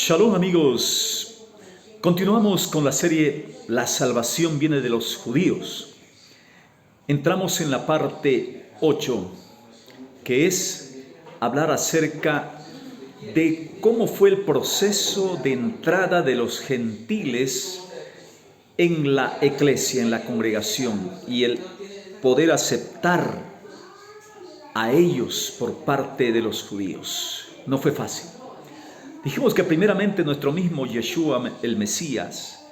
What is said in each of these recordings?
Shalom amigos, continuamos con la serie La salvación viene de los judíos. Entramos en la parte 8, que es hablar acerca de cómo fue el proceso de entrada de los gentiles en la iglesia, en la congregación, y el poder aceptar a ellos por parte de los judíos. No fue fácil. Dijimos que primeramente nuestro mismo Yeshua, el Mesías,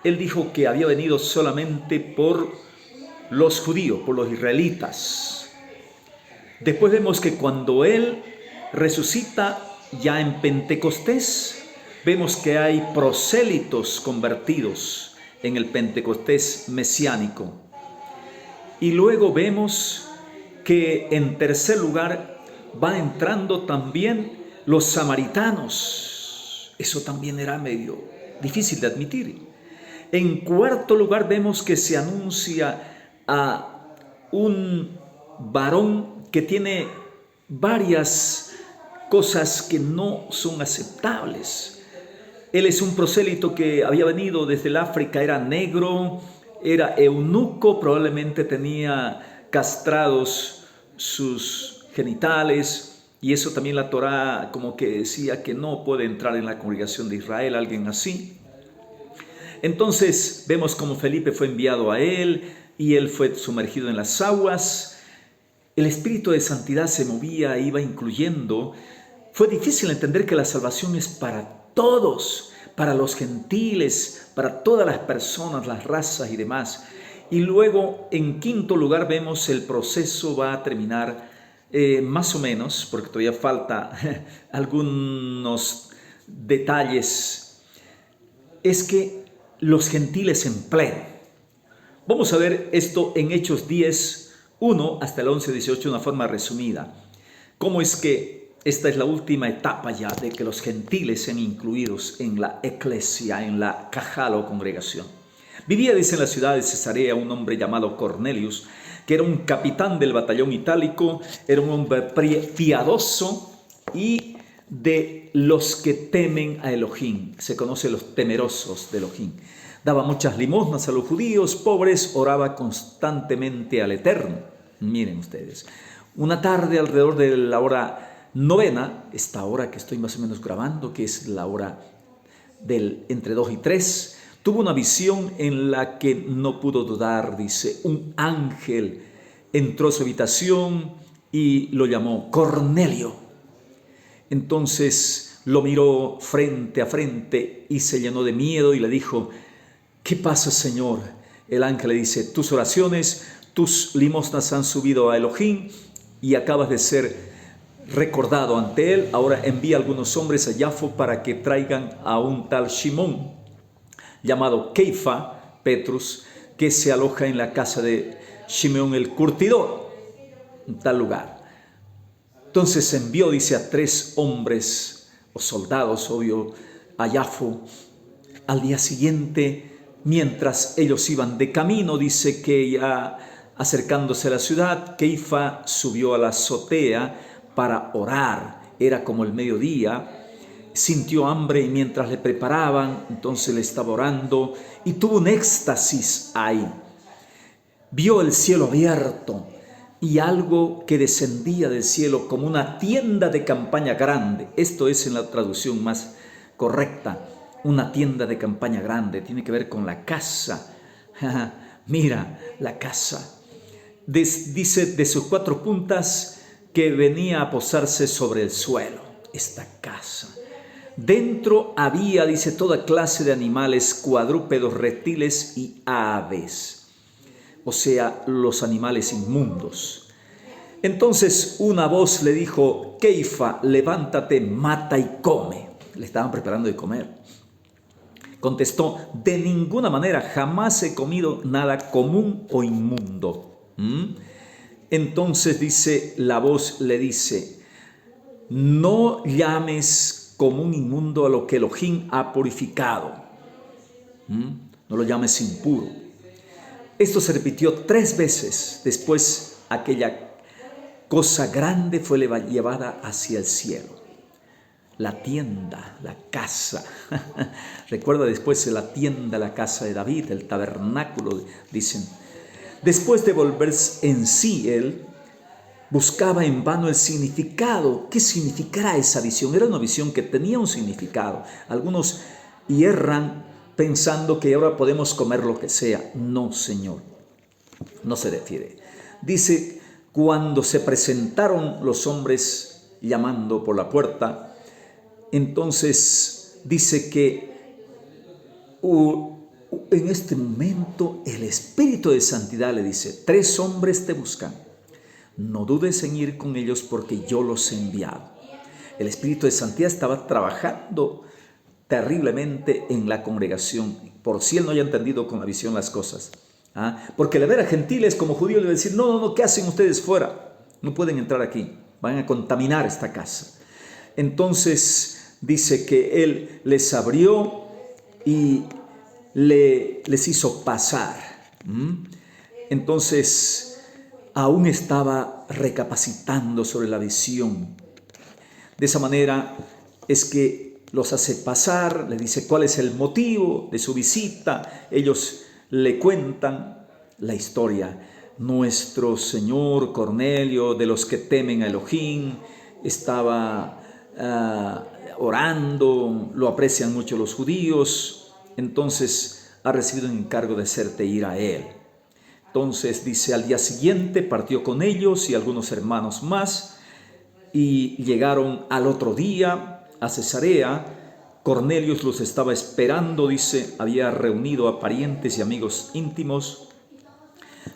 él dijo que había venido solamente por los judíos, por los israelitas. Después vemos que cuando él resucita ya en Pentecostés, vemos que hay prosélitos convertidos en el Pentecostés mesiánico. Y luego vemos que en tercer lugar van entrando también los samaritanos. Eso también era medio difícil de admitir. En cuarto lugar vemos que se anuncia a un varón que tiene varias cosas que no son aceptables. Él es un prosélito que había venido desde el África, era negro, era eunuco, probablemente tenía castrados sus genitales. Y eso también la Torá como que decía que no puede entrar en la congregación de Israel alguien así. Entonces vemos como Felipe fue enviado a él y él fue sumergido en las aguas. El espíritu de santidad se movía, iba incluyendo. Fue difícil entender que la salvación es para todos, para los gentiles, para todas las personas, las razas y demás. Y luego en quinto lugar vemos el proceso va a terminar más o menos, porque todavía falta algunos detalles, es que los gentiles en pleno. Vamos a ver esto en Hechos 10, 1 hasta el 11, 18, de una forma resumida. Cómo es que esta es la última etapa ya de que los gentiles sean incluidos en la eclesia, en la cajal o congregación. Vivía, dice, en la ciudad de Cesarea un hombre llamado Cornelius, que era un capitán del batallón itálico, era un hombre piadoso y de los que temen a Elohim. Se conoce los temerosos de Elohim. Daba muchas limosnas a los judíos pobres, oraba constantemente al Eterno. Miren ustedes, una tarde alrededor de la hora novena, esta hora que estoy más o menos grabando, que es la hora del entre 2 y 3, tuvo una visión en la que no pudo dudar, dice, un ángel entró a su habitación y lo llamó Cornelio. Entonces lo miró frente a frente y se llenó de miedo y le dijo, ¿qué pasa, Señor? El ángel le dice, tus oraciones, tus limosnas han subido a Elohim y acabas de ser recordado ante él. Ahora envía a algunos hombres a Jafo para que traigan a un tal Shimón, llamado Keifa, Petrus, que se aloja en la casa de Simeón el curtidor, en tal lugar. Entonces envió, dice, a 3 hombres o soldados, obvio, a Jafo. Al día siguiente, mientras ellos iban de camino, dice que ya acercándose a la ciudad, Keifa subió a la azotea para orar. Era como el mediodía. Sintió hambre y mientras le preparaban, entonces le estaba orando y tuvo un éxtasis ahí. Vio el cielo abierto y algo que descendía del cielo como una tienda de campaña grande. Esto es en la traducción más correcta, una tienda de campaña grande. Tiene que ver con la casa. Mira, la casa. Dice de sus 4 puntas que venía a posarse sobre el suelo. Esta casa. Dentro había, dice, toda clase de animales, cuadrúpedos, reptiles y aves, o sea, los animales inmundos. Entonces una voz le dijo, Keifa, levántate, mata y come. Le estaban preparando de comer. Contestó, de ninguna manera, jamás he comido nada común o inmundo. Entonces dice, la voz le dice, no llames común inmundo a lo que Elohim ha purificado. No lo llames impuro. Esto se repitió 3 veces. Después aquella cosa grande fue llevada hacia el cielo. la tienda, la casa. Recuerda después la tienda, la casa de David, el tabernáculo, dicen. Después de volverse en sí, él buscaba en vano el significado. ¿Qué significará esa visión? Era una visión que tenía un significado. Algunos hierran pensando que ahora podemos comer lo que sea. No, Señor, no se refiere. Dice, cuando se presentaron los hombres llamando por la puerta, entonces dice que en este momento el Espíritu de Santidad le dice, 3 hombres te buscan. No dudes en ir con ellos porque yo los he enviado. El Espíritu de Santidad estaba trabajando terriblemente en la congregación, por si él no haya entendido con la visión las cosas. Porque al ver a gentiles como judíos le va a decir, no, ¿qué hacen ustedes fuera? No pueden entrar aquí, van a contaminar esta casa. Entonces dice que él les abrió y les hizo pasar. Entonces aún estaba recapacitando sobre la visión. De esa manera es que los hace pasar, le dice cuál es el motivo de su visita. Ellos le cuentan la historia. Nuestro señor Cornelio, de los que temen a Elohim, estaba orando, lo aprecian mucho los judíos, entonces ha recibido un encargo de hacerte ir a él. Entonces dice, al día siguiente partió con ellos y algunos hermanos más y llegaron al otro día a Cesarea. Cornelio los estaba esperando, dice, había reunido a parientes y amigos íntimos.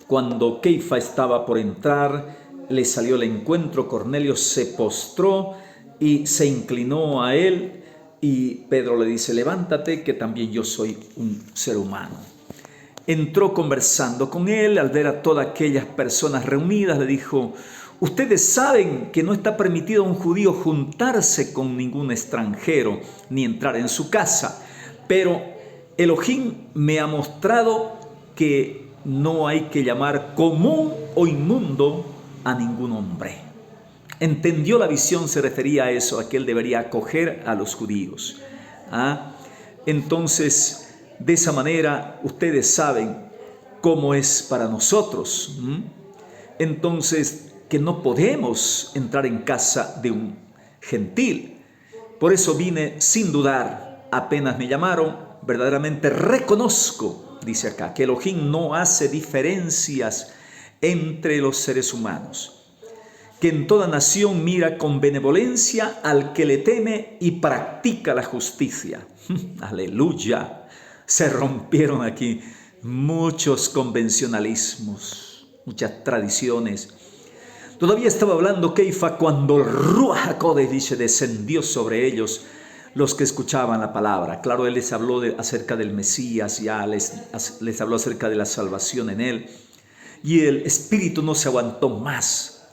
Cuando Keifa estaba por entrar, le salió al encuentro. Cornelio se postró y se inclinó a él y Pedro le dice, levántate que también yo soy un ser humano. Entró conversando con él. Al ver a todas aquellas personas reunidas, le dijo, ustedes saben que no está permitido a un judío juntarse con ningún extranjero ni entrar en su casa, pero Elohim me ha mostrado que no hay que llamar común o inmundo a ningún hombre. Entendió la visión, se refería a eso, a que él debería acoger a los judíos. Entonces, de esa manera, ustedes saben cómo es para nosotros. Entonces, que no podemos entrar en casa de un gentil. Por eso vine sin dudar, apenas me llamaron, verdaderamente reconozco, dice acá, que Elohim no hace diferencias entre los seres humanos, que en toda nación mira con benevolencia al que le teme y practica la justicia. Aleluya. Se rompieron aquí muchos convencionalismos, muchas tradiciones. Todavía estaba hablando Keifa cuando el Ruach HaKodesh, dice, descendió sobre ellos, los que escuchaban la palabra. Claro, él les habló acerca del Mesías, ya les habló acerca de la salvación en él. Y el Espíritu no se aguantó más.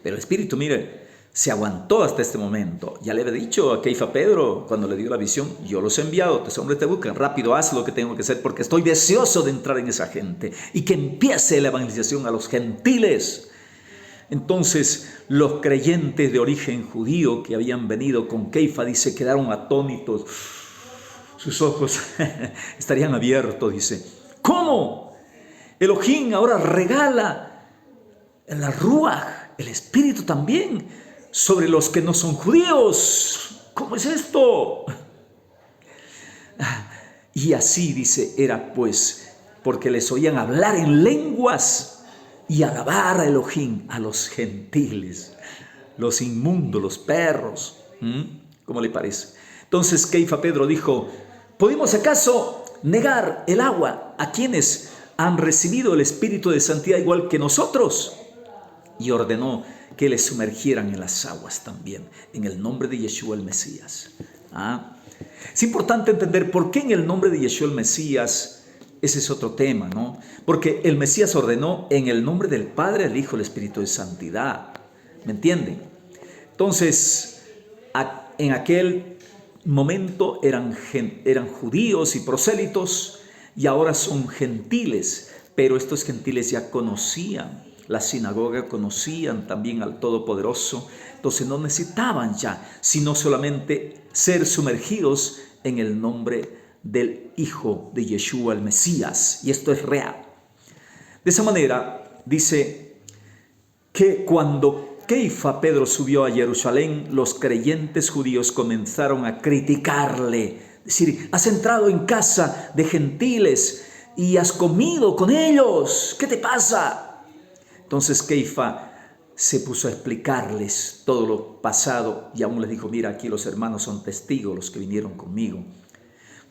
Pero el Espíritu, mire, se aguantó hasta este momento. Ya le había dicho a Keifa Pedro cuando le dio la visión, yo los he enviado, tus hombres te buscan, rápido haz lo que tengo que hacer porque estoy deseoso de entrar en esa gente y que empiece la evangelización a los gentiles. Entonces los creyentes de origen judío que habían venido con Keifa, dice, quedaron atónitos. Sus ojos estarían abiertos, dice. ¿Cómo? Elohim ahora regala la Ruach, el Espíritu también, sobre los que no son judíos. ¿Cómo es esto? Y así, dice, era pues, porque les oían hablar en lenguas y alabar a Elohim, a los gentiles, los inmundos, los perros. ¿Cómo le parece? Entonces Keifa Pedro dijo, ¿podemos acaso negar el agua a quienes han recibido el Espíritu de Santidad igual que nosotros? Y ordenó que les sumergieran en las aguas también, en el nombre de Yeshua el Mesías. Es importante entender por qué en el nombre de Yeshua el Mesías. Ese es otro tema, ¿no? Porque el Mesías ordenó en el nombre del Padre, el Hijo, el Espíritu de Santidad. ¿Me entienden? Entonces, en aquel momento eran judíos y prosélitos y ahora son gentiles, pero estos gentiles ya conocían la sinagoga, conocían también al Todopoderoso. Entonces no necesitaban ya, sino solamente ser sumergidos en el nombre del Hijo de Yeshua, el Mesías. Y esto es real. De esa manera, dice que cuando Keifa, Pedro, subió a Jerusalén, los creyentes judíos comenzaron a criticarle. Es decir, has entrado en casa de gentiles y has comido con ellos. ¿Qué te pasa? Entonces Keifa se puso a explicarles todo lo pasado y aún les dijo, mira, aquí los hermanos son testigos, los que vinieron conmigo.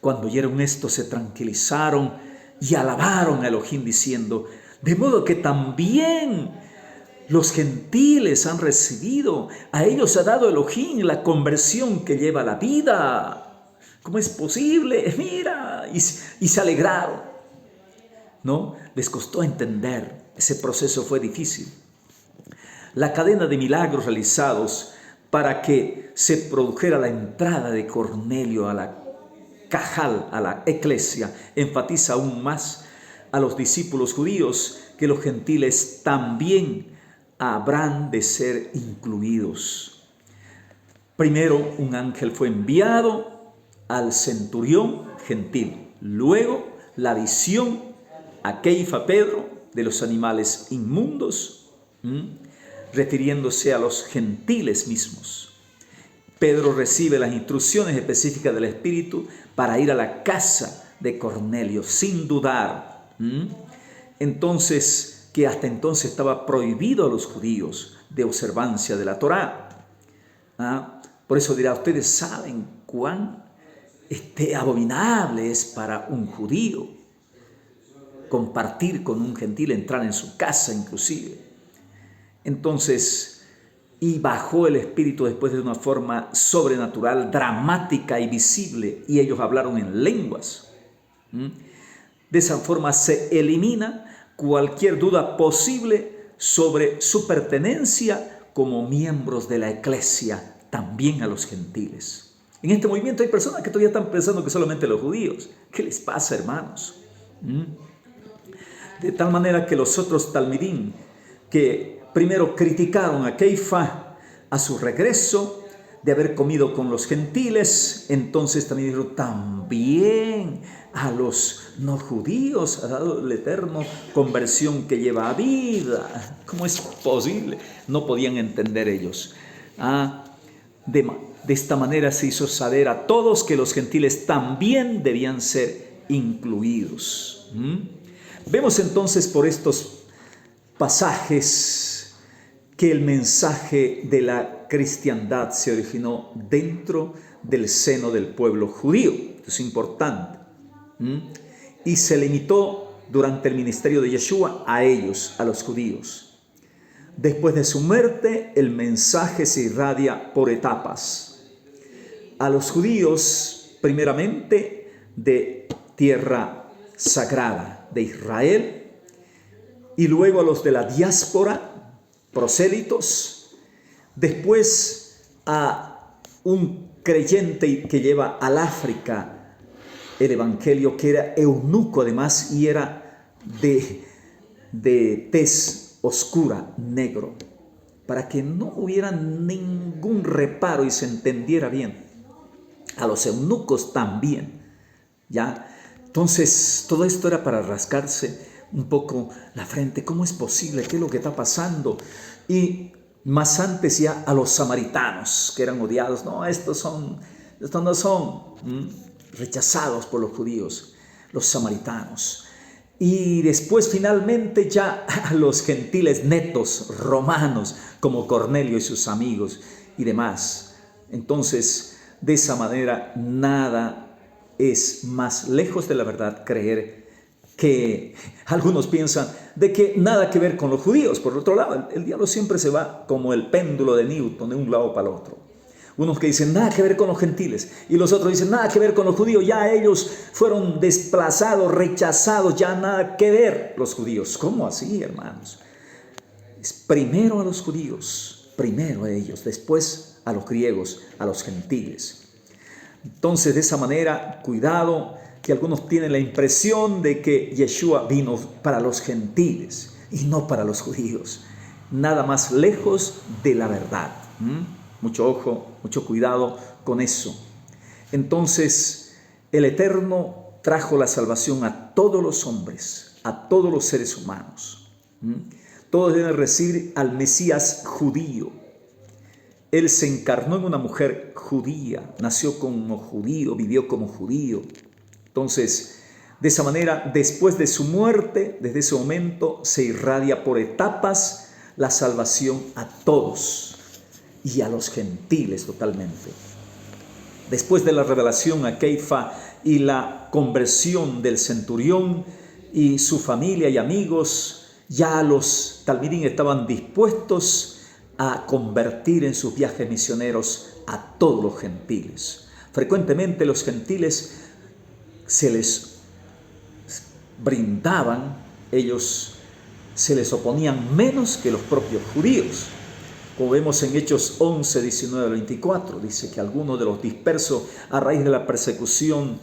Cuando oyeron esto se tranquilizaron y alabaron a Elohim diciendo, de modo que también los gentiles han recibido, a ellos ha dado Elohim la conversión que lleva a la vida. ¿Cómo es posible? Mira, y se alegraron. ¿No? Les costó entender, ese proceso fue difícil. La cadena de milagros realizados para que se produjera la entrada de Cornelio a la Cajal, a la Iglesia, enfatiza aún más a los discípulos judíos que los gentiles también habrán de ser incluidos. Primero, un ángel fue enviado al centurión gentil. Luego, la visión a Keifa, Pedro, de los animales inmundos, refiriéndose a los gentiles mismos. Pedro recibe las instrucciones específicas del Espíritu para ir a la casa de Cornelio, sin dudar. Entonces, que hasta entonces estaba prohibido a los judíos de observancia de la Torá. Por eso dirá, ustedes saben cuán abominable es para un judío compartir con un gentil, entrar en su casa inclusive. Entonces, y bajó el Espíritu después de una forma sobrenatural, dramática y visible, y ellos hablaron en lenguas. De esa forma se elimina cualquier duda posible sobre su pertenencia como miembros de la Iglesia, también a los gentiles. En este movimiento hay personas que todavía están pensando que solamente los judíos. ¿Qué les pasa, hermanos? De tal manera que los otros talmidim, que primero criticaron a Keifa a su regreso de haber comido con los gentiles, entonces también dijeron, también a los no judíos ha dado el Eterno conversión que lleva a vida. ¿Cómo es posible? No podían entender ellos. De esta manera se hizo saber a todos que los gentiles también debían ser incluidos. Vemos entonces por estos pasajes que el mensaje de la cristiandad se originó dentro del seno del pueblo judío. Esto es importante. Y se limitó durante el ministerio de Yeshua a ellos, a los judíos. Después de su muerte, el mensaje se irradia por etapas. A los judíos, primeramente, de tierra sagrada de Israel, y luego a los de la diáspora, prosélitos, después a un creyente que lleva al África el evangelio, que era eunuco además y era de tez oscura, negro, para que no hubiera ningún reparo y se entendiera bien. A los eunucos también, ¿ya? Entonces, todo esto era para rascarse un poco la frente. ¿Cómo es posible? ¿Qué es lo que está pasando? Y más antes ya a los samaritanos, que eran odiados. No, estos no son rechazados por los judíos, los samaritanos. Y después finalmente ya a los gentiles netos romanos, como Cornelio y sus amigos y demás. Entonces, de esa manera, nada es más lejos de la verdad creer que algunos piensan de que nada que ver con los judíos. Por otro lado, el diablo siempre se va como el péndulo de Newton, de un lado para el otro. Unos que dicen nada que ver con los gentiles y los otros dicen nada que ver con los judíos. Ya ellos fueron desplazados, rechazados, ya nada que ver los judíos. ¿Cómo así, hermanos? Es primero a los judíos, primero a ellos, después a los griegos, a los gentiles. Entonces, de esa manera, cuidado, que algunos tienen la impresión de que Yeshua vino para los gentiles. y no para los judíos. Nada más lejos de la verdad. Mucho ojo, mucho cuidado con eso. Entonces, el Eterno trajo la salvación a todos los hombres, a todos los seres humanos. Todos deben recibir al Mesías judío. Él se encarnó en una mujer judía, nació como judío, vivió como judío. Entonces, de esa manera, después de su muerte, desde ese momento, se irradia por etapas la salvación a todos y a los gentiles totalmente. Después de la revelación a Keifa y la conversión del centurión y su familia y amigos, ya los talmidim estaban dispuestos a convertir en sus viajes misioneros a todos los gentiles. Frecuentemente los gentiles se les brindaban, ellos se les oponían menos que los propios judíos. Como vemos en Hechos 11, 19, 24, dice que algunos de los dispersos a raíz de la persecución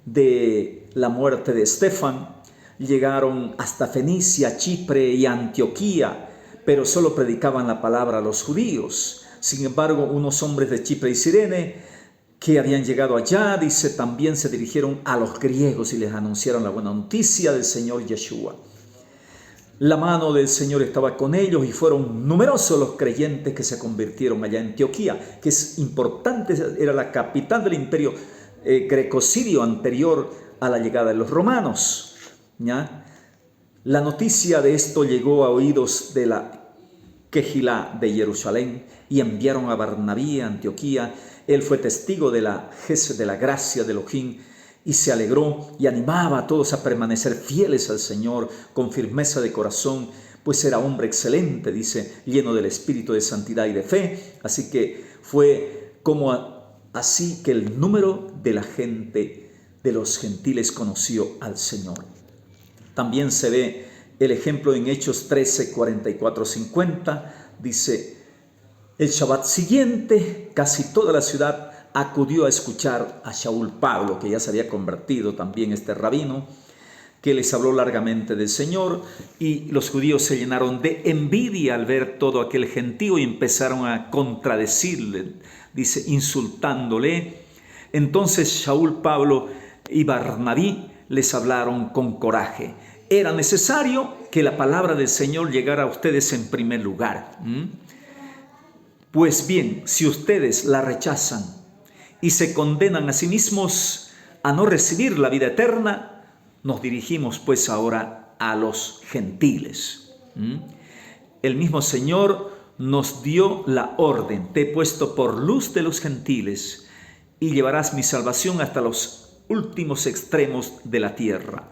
de la muerte de Esteban llegaron hasta Fenicia, Chipre y Antioquía, pero solo predicaban la palabra a los judíos. Sin embargo, unos hombres de Chipre y Cirene que habían llegado allá, dice, también se dirigieron a los griegos y les anunciaron la buena noticia del Señor Yeshua. La mano del Señor estaba con ellos y fueron numerosos los creyentes que se convirtieron allá en Antioquía, que es importante, era la capital del imperio greco-sirio anterior a la llegada de los romanos. ¿Ya? La noticia de esto llegó a oídos de la Quejilá de Jerusalén y enviaron a Barnabé a Antioquía. Él fue testigo de la gracia de Elohim y se alegró y animaba a todos a permanecer fieles al Señor con firmeza de corazón, pues era hombre excelente, dice, lleno del espíritu de santidad y de fe. Así que fue así que el número de la gente de los gentiles conoció al Señor. También se ve el ejemplo en Hechos 13, 44, 50. Dice, el Shabbat siguiente, casi toda la ciudad acudió a escuchar a Shaul Pablo, que ya se había convertido también este rabino, que les habló largamente del Señor, y los judíos se llenaron de envidia al ver todo aquel gentío y empezaron a contradecirle, dice, insultándole. Entonces Shaul, Pablo y Barnabé les hablaron con coraje. Era necesario que la palabra del Señor llegara a ustedes en primer lugar. Pues bien, si ustedes la rechazan y se condenan a sí mismos a no recibir la vida eterna, nos dirigimos pues ahora a los gentiles. El mismo Señor nos dio la orden: te he puesto por luz de los gentiles y llevarás mi salvación hasta los últimos extremos de la tierra.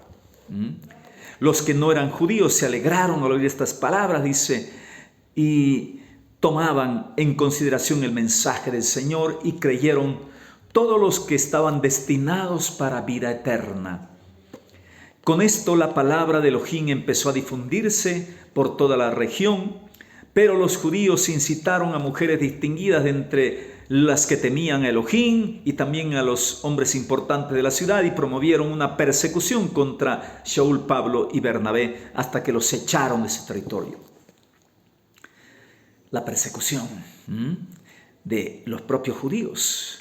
Los que no eran judíos se alegraron al oír estas palabras, dice, y tomaban en consideración el mensaje del Señor y creyeron todos los que estaban destinados para vida eterna. Con esto la palabra de Elohim empezó a difundirse por toda la región, pero los judíos incitaron a mujeres distinguidas de entre las que temían a Elohim y también a los hombres importantes de la ciudad y promovieron una persecución contra Shaul, Pablo y Bernabé hasta que los echaron de ese territorio. La persecución de los propios judíos.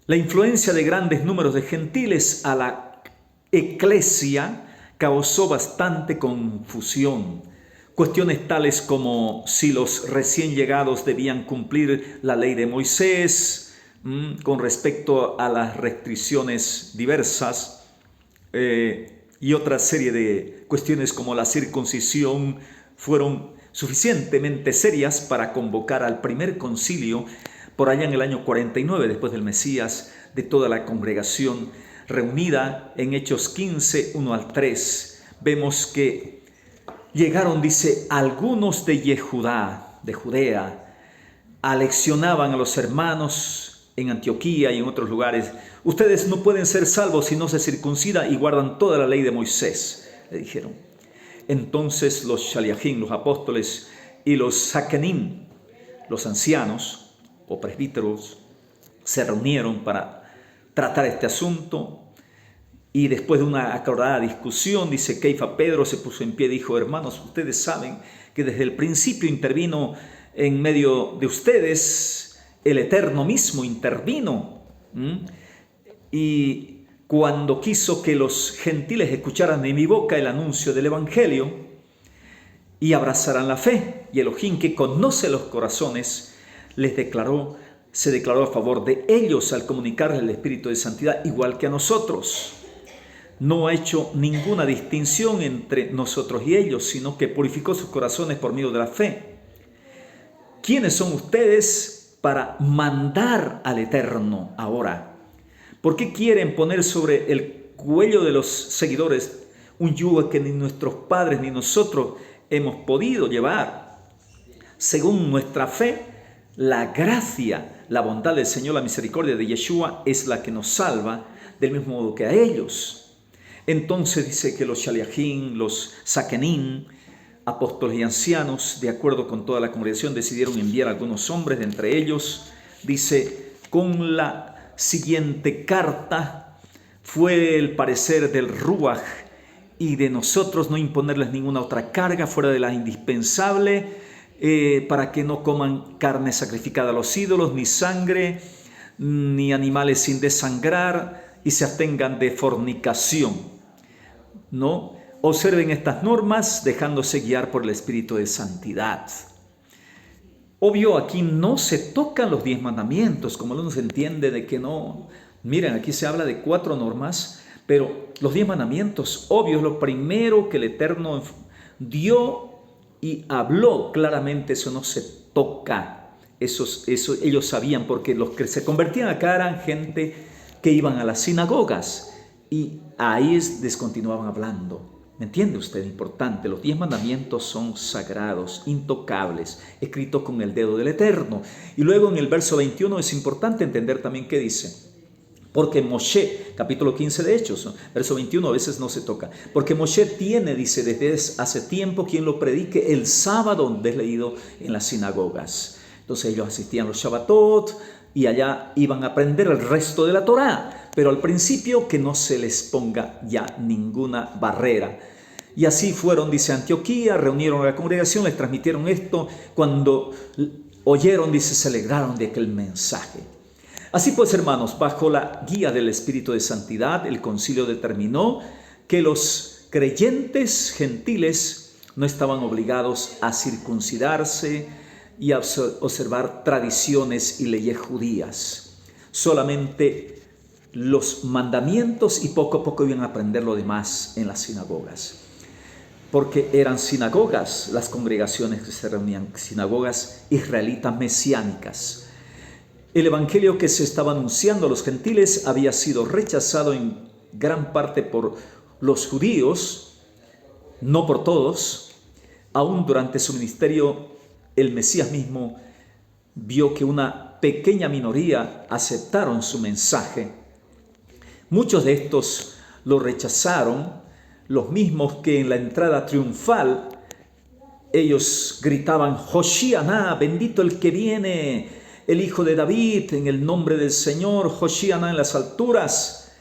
La influencia de grandes números de gentiles a la eclesia causó bastante confusión. Cuestiones tales como si los recién llegados debían cumplir la ley de Moisés con respecto a las restricciones diversas y otra serie de cuestiones como la circuncisión fueron suficientemente serias para convocar al primer concilio por allá en el año 49 después del Mesías, de toda la congregación reunida en Hechos 15, 1 al 3. Vemos que llegaron, dice, algunos de Judea, aleccionaban a los hermanos en Antioquía y en otros lugares. Ustedes no pueden ser salvos si no se circuncidan y guardan toda la ley de Moisés, le dijeron. Entonces los shaliachim, los apóstoles, y los sakenim, los ancianos o presbíteros, se reunieron para tratar este asunto Y después de una acalorada discusión, dice Keifa, Pedro se puso en pie y dijo: hermanos, ustedes saben que desde el principio intervino en medio de ustedes, el Eterno mismo intervino. Y cuando quiso que los gentiles escucharan de mi boca el anuncio del Evangelio y abrazaran la fe, y Elohim, que conoce los corazones, se declaró a favor de ellos al comunicarles el Espíritu de Santidad, igual que a nosotros. No ha hecho ninguna distinción entre nosotros y ellos, sino que purificó sus corazones por medio de la fe. ¿Quiénes son ustedes para mandar al Eterno ahora? ¿Por qué quieren poner sobre el cuello de los seguidores un yugo que ni nuestros padres ni nosotros hemos podido llevar? Según nuestra fe, la gracia, la bondad del Señor, la misericordia de Yeshua es la que nos salva, del mismo modo que a ellos. Entonces dice que los shaliachim, los sakenim, apóstoles y ancianos, de acuerdo con toda la congregación, decidieron enviar a algunos hombres. De entre ellos, dice, con la siguiente carta: fue el parecer del Ruach y de nosotros no imponerles ninguna otra carga fuera de la indispensable, para que no coman carne sacrificada a los ídolos, ni sangre, ni animales sin desangrar, y se abstengan de fornicación. ¿No? Observen estas normas dejándose guiar por el Espíritu de Santidad. Obvio, aquí no se tocan los 10 mandamientos, como uno se entiende de que no. Miren, aquí se habla de 4 normas, pero los 10 mandamientos, obvio, es lo primero que el Eterno dio y habló claramente. Eso no se toca. Eso ellos sabían, porque los que se convertían acá eran gente que iban a las sinagogas. Y ahí descontinuaban hablando. ¿Me entiende usted? Importante. Los 10 mandamientos son sagrados, intocables, escritos con el dedo del Eterno. Y luego en el verso 21 es importante entender también qué dice. Porque Moshe, capítulo 15 de Hechos, ¿no? Verso 21 a veces no se toca. Porque Moshe tiene, dice, desde hace tiempo quien lo predique el sábado, donde es leído en las sinagogas. Entonces ellos asistían a los Shabbatot y allá iban a aprender el resto de la Torá. Pero al principio que no se les ponga ya ninguna barrera. Y así fueron, dice, a Antioquía, reunieron a la congregación, les transmitieron esto. Cuando oyeron, dice, se alegraron de aquel mensaje. Así pues, hermanos, bajo la guía del Espíritu de Santidad, el concilio determinó que los creyentes gentiles no estaban obligados a circuncidarse y a observar tradiciones y leyes judías. Solamente los mandamientos, y poco a poco iban a aprender lo demás en las sinagogas. Porque eran sinagogas las congregaciones que se reunían, sinagogas israelitas mesiánicas. El evangelio que se estaba anunciando a los gentiles había sido rechazado en gran parte por los judíos, no por todos. Aún durante su ministerio, el Mesías mismo vio que una pequeña minoría aceptaron su mensaje. Muchos de estos lo rechazaron, los mismos que en la entrada triunfal ellos gritaban: Hoshianá, bendito el que viene, el Hijo de David, en el nombre del Señor, Hoshianá en las alturas,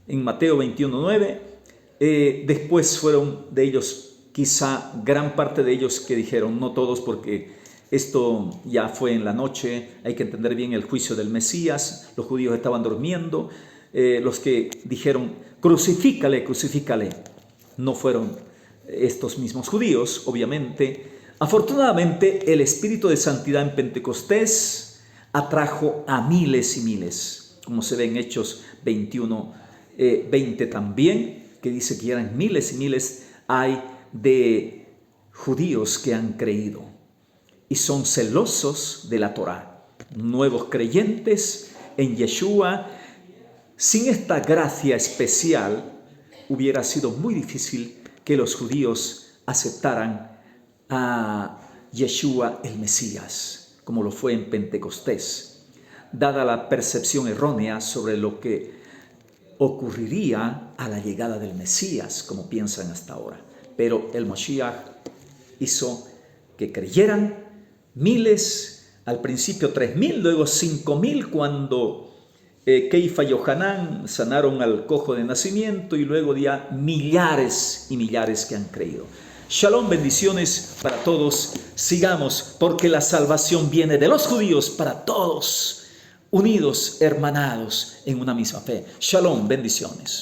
en Mateo 21:9. Después fueron de ellos, quizá gran parte de ellos, que dijeron, no todos, porque esto ya fue en la noche, hay que entender bien el juicio del Mesías, los judíos estaban durmiendo. Los que dijeron crucifícale, crucifícale, no fueron estos mismos judíos, obviamente. Afortunadamente, el Espíritu de Santidad en Pentecostés atrajo a miles y miles, como se ve en Hechos 21:20 también, que dice que eran miles y miles hay de judíos que han creído y son celosos de la Torá, nuevos creyentes en Yeshua. Sin esta gracia especial, hubiera sido muy difícil que los judíos aceptaran a Yeshua el Mesías, como lo fue en Pentecostés, dada la percepción errónea sobre lo que ocurriría a la llegada del Mesías, como piensan hasta ahora. Pero el Mashiach hizo que creyeran miles, al principio 3,000, luego 5,000, cuando Keifa y Johanán sanaron al cojo de nacimiento y luego ya millares y millares que han creído. Shalom, bendiciones para todos. Sigamos, porque la salvación viene de los judíos para todos, unidos, hermanados en una misma fe. Shalom, bendiciones.